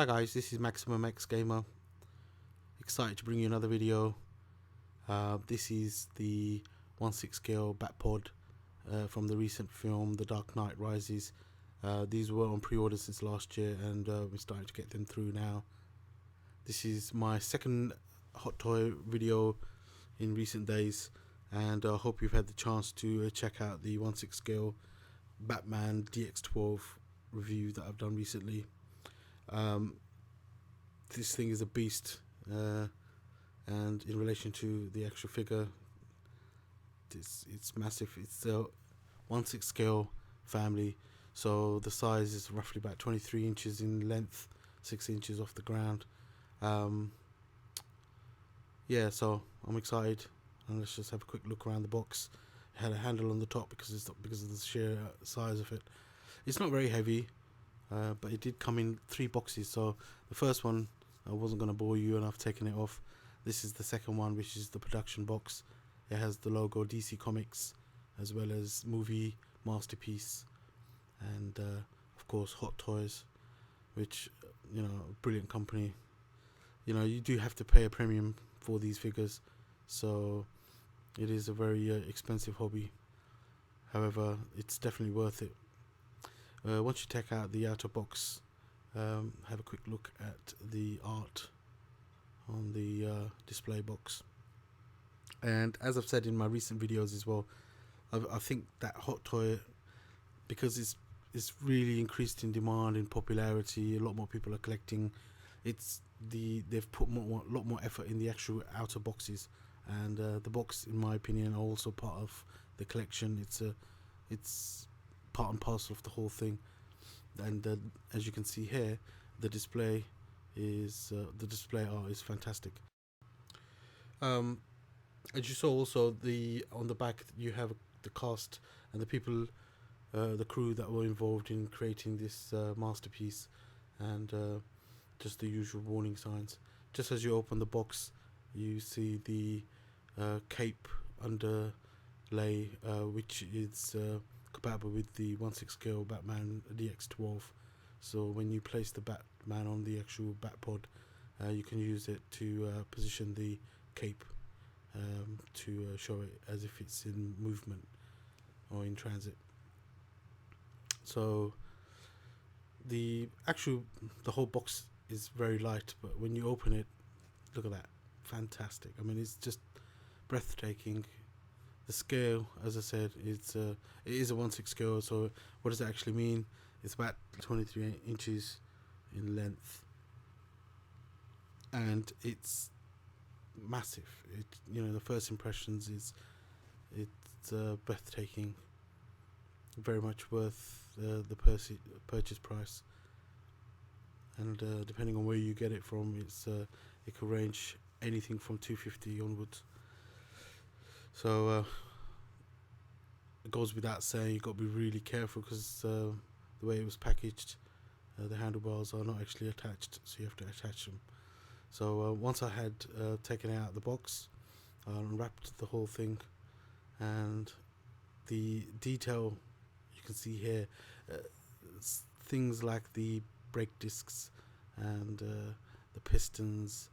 Hi guys, this is Maximum X Gamer. Excited to bring you another video. This is the 1/6 scale Batpod from the recent film The Dark Knight Rises. These were on pre-order since last year, and we're starting to get them through now. This is my second hot toy video in recent days, and I hope you've had the chance to check out the 1/6 scale Batman DX12 review that I've done recently. This thing is a beast, and in relation to the actual figure, it's massive. It's a 1/6 scale family, so the size is roughly about 23 inches in length, 6 inches off the ground. Yeah, so I'm excited, and let's just have a quick look around the box. It had a handle on the top because of the sheer size of it. It's not very heavy, but it did come in 3 boxes. So the first one, I wasn't going to bore you, and I've taken it off. This is the second one, which is the production box. It has the logo DC Comics, as well as Movie Masterpiece, and of course Hot Toys, which, you know, a brilliant company. You know, you do have to pay a premium for these figures, so it is a very expensive hobby. However, it's definitely worth it. Once you take out the outer box, have a quick look at the art on the display box. And as I've said in my recent videos as well, I think that hot toy, because it's really increased in demand, in popularity, a lot more people are collecting. They've put a lot more effort in the actual outer boxes, and the box, in my opinion, are also part of the collection. It's part and parcel of the whole thing. And as you can see here, the display art is fantastic. As you saw also, on the back you have the cast and the people, the crew that were involved in creating this masterpiece, and just the usual warning signs. Just as you open the box, you see the cape underlay, which is compatible with the 1/6 scale Batman DX12. So when you place the Batman on the actual Batpod, you can use it to position the cape, to show it as if it's in movement or in transit. So the whole box is very light, but when you open it, look at that, fantastic. I mean, it's just breathtaking. The scale, as I said, it is a 1/6 scale. So what does that actually mean? It's about 23 inches in length, and it's massive. The first impressions is it's breathtaking. Very much worth the purchase price, and depending on where you get it from, it can range anything from $250 onwards. So it goes without saying, you've got to be really careful, because the way it was packaged, the handlebars are not actually attached, so you have to attach them. So once I had taken it out of the box, I unwrapped the whole thing, and the detail you can see here, things like the brake discs and the pistons,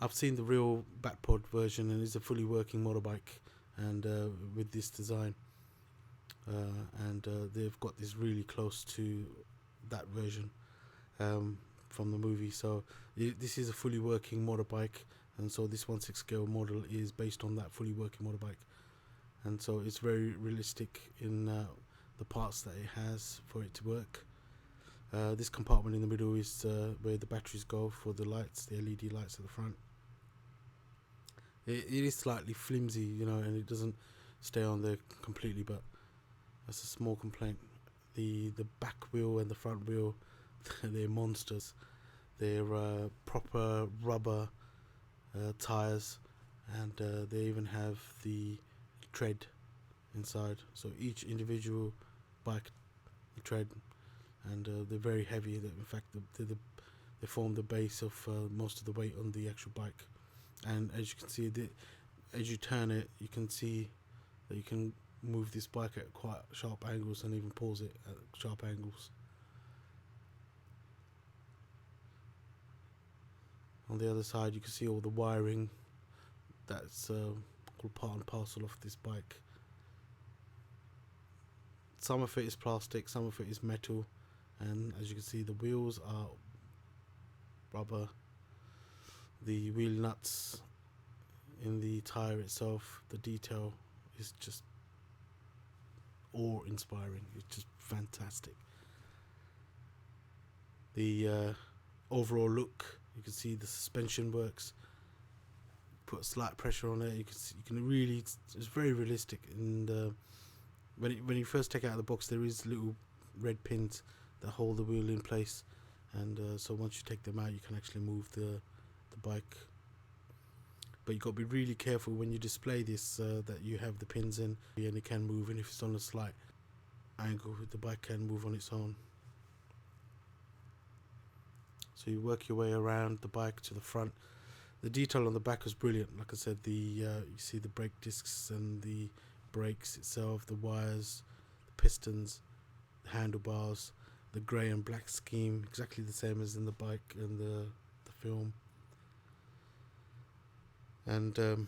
I've seen the real Batpod version, and it's a fully working motorbike, and with this design, and they've got this really close to that version from the movie. So this is a fully working motorbike, and so this 1/6 scale model is based on that fully working motorbike, and so it's very realistic in the parts that it has for it to work. This compartment in the middle is where the batteries go for the lights, the LED lights at the front. It is slightly flimsy, and it doesn't stay on there completely, but that's a small complaint. The back wheel and the front wheel, they're monsters. They're proper rubber tires, and they even have the tread inside. So each individual bike tread, and they're very heavy. In fact, they form the base of most of the weight on the actual bike. And as you can see, as you turn it, you can see that you can move this bike at quite sharp angles, and even pause it at sharp angles. On the other side, you can see all the wiring that's all part and parcel of this bike. Some of it is plastic, some of it is metal, and as you can see, the wheels are rubber. The wheel nuts in the tire itself, the detail is just awe-inspiring. It's just fantastic. The overall look, you can see the suspension works. Put slight pressure on it. You can really, it's very realistic. And when you first take it out of the box, there is little red pins that hold the wheel in place, and so once you take them out, you can actually move the bike. But you've got to be really careful when you display this that you have the pins in, and it can move, and if it's on a slight angle, the bike can move on its own. So you work your way around the bike to the front. The detail on the back was brilliant. Like I said, you see the brake discs and the brakes itself, the wires, the pistons, the handlebars, the grey and black scheme, exactly the same as in the bike and the film. And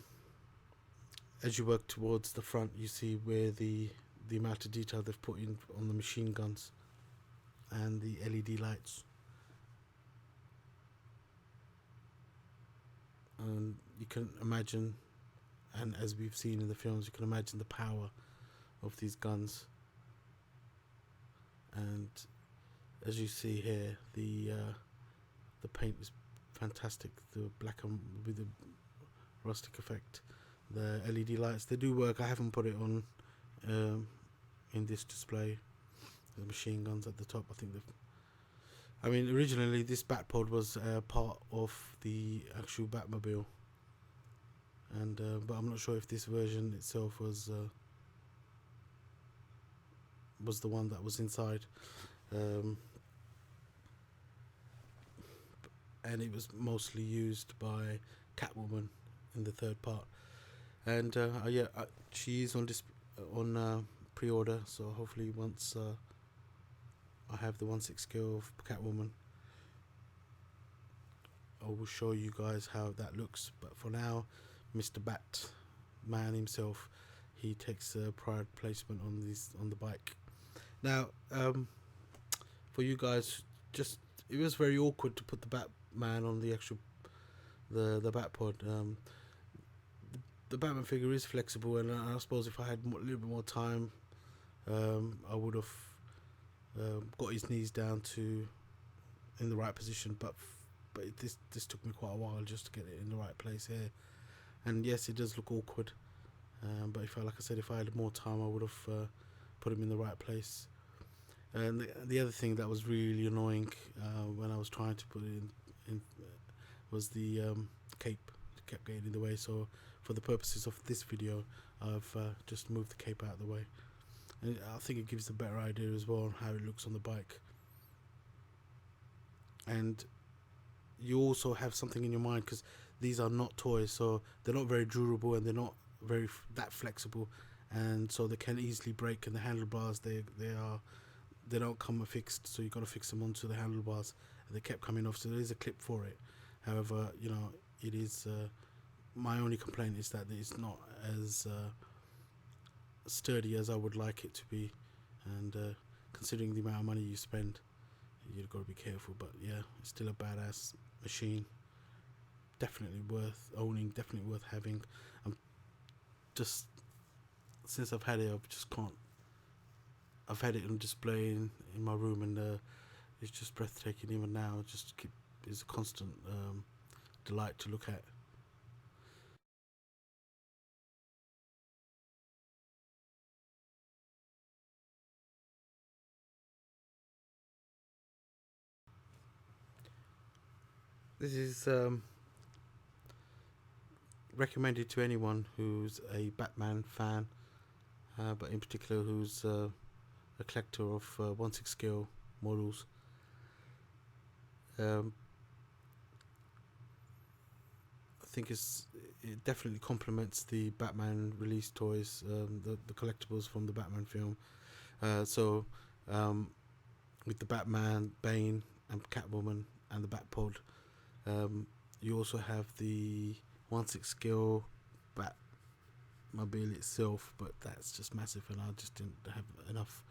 as you work towards the front, you see where the amount of detail they've put in on the machine guns and the LED lights. And you can imagine, and as we've seen in the films, you can imagine the power of these guns. And as you see here, the paint is fantastic. The black and with the rustic effect. The LED lights, they do work. I haven't put it on in this display. The machine guns at the top, I mean, originally this Batpod was part of the actual Batmobile, and but I'm not sure if this version itself was the one that was inside, and it was mostly used by Catwoman in the third part. And yeah, she is on pre-order, so hopefully once I have the 1/6 scale of Catwoman, I will show you guys how that looks. But for now, Mr. Batman himself, he takes a pride placement on the bike. Now, for you guys, it was very awkward to put the Batman on the actual the Batpod. The Batman figure is flexible, and I suppose if I had a little bit more time, I would have got his knees down in the right position. But this took me quite a while just to get it in the right place here. And yes, it does look awkward. But like I said, if I had more time, I would have put him in the right place. And the other thing that was really annoying when I was trying to put it in was the cape. It kept getting in the way. So for the purposes of this video, I've just moved the cape out of the way. And I think it gives a better idea as well on how it looks on the bike. And you also have something in your mind, because these are not toys, so they're not very durable, and they're not very that flexible, and so they can easily break. And the handlebars, they don't come fixed, so you've got to fix them onto the handlebars, and they kept coming off. So there is a clip for it. However, it is my only complaint is that it's not as sturdy as I would like it to be, and considering the amount of money you spend, you've got to be careful. But yeah, it's still a badass machine, definitely worth owning, definitely worth having. Just since I've had it, I've had it on display in my room, and it's just breathtaking. Even now, it's a constant delight to look at. This is recommended to anyone who's a Batman fan, but in particular who's a collector of 1/6 scale models. I think it definitely complements the Batman release toys, the collectibles from the Batman film. So with the Batman, Bane, and Catwoman, and the Batpod, You also have the 1/6 scale Batmobile itself, but that's just massive, and I just didn't have enough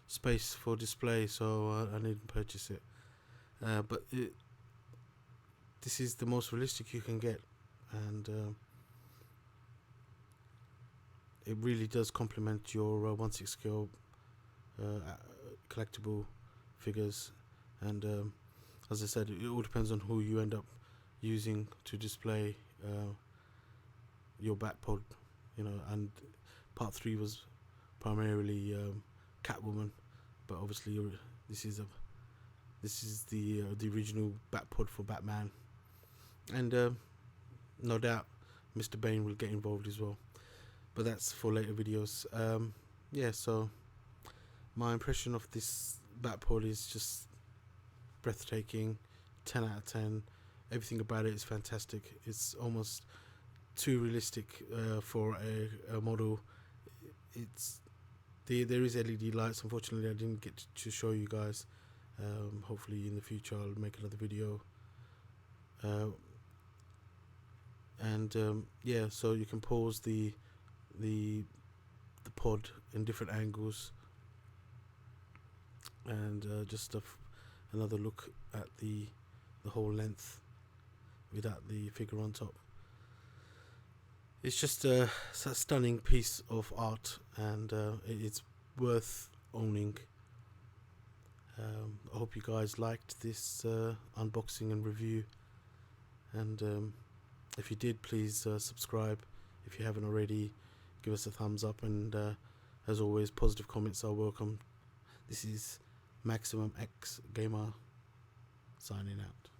space for display, so I didn't purchase it. But this is the most realistic you can get, and it really does complement your 1/6 scale collectible figures. And as I said, it all depends on who you end up using to display your Batpod, and part 3 was primarily Catwoman, but obviously this is the original Batpod for Batman, and no doubt Mr. Bane will get involved as well, but that's for later videos. Yeah, so my impression of this Batpod is just breathtaking, 10 out of 10. Everything about it is fantastic. It's almost too realistic for a model. There is LED lights. Unfortunately, I didn't get to show you guys. Hopefully in the future I'll make another video. Yeah, so you can pause the pod in different angles, and just another look at the whole length without the figure on top. It's just a stunning piece of art, and it's worth owning. I hope you guys liked this unboxing and review, and if you did, please subscribe. If you haven't already, give us a thumbs up, and as always, positive comments are welcome. This is Maximum X Gamer signing out.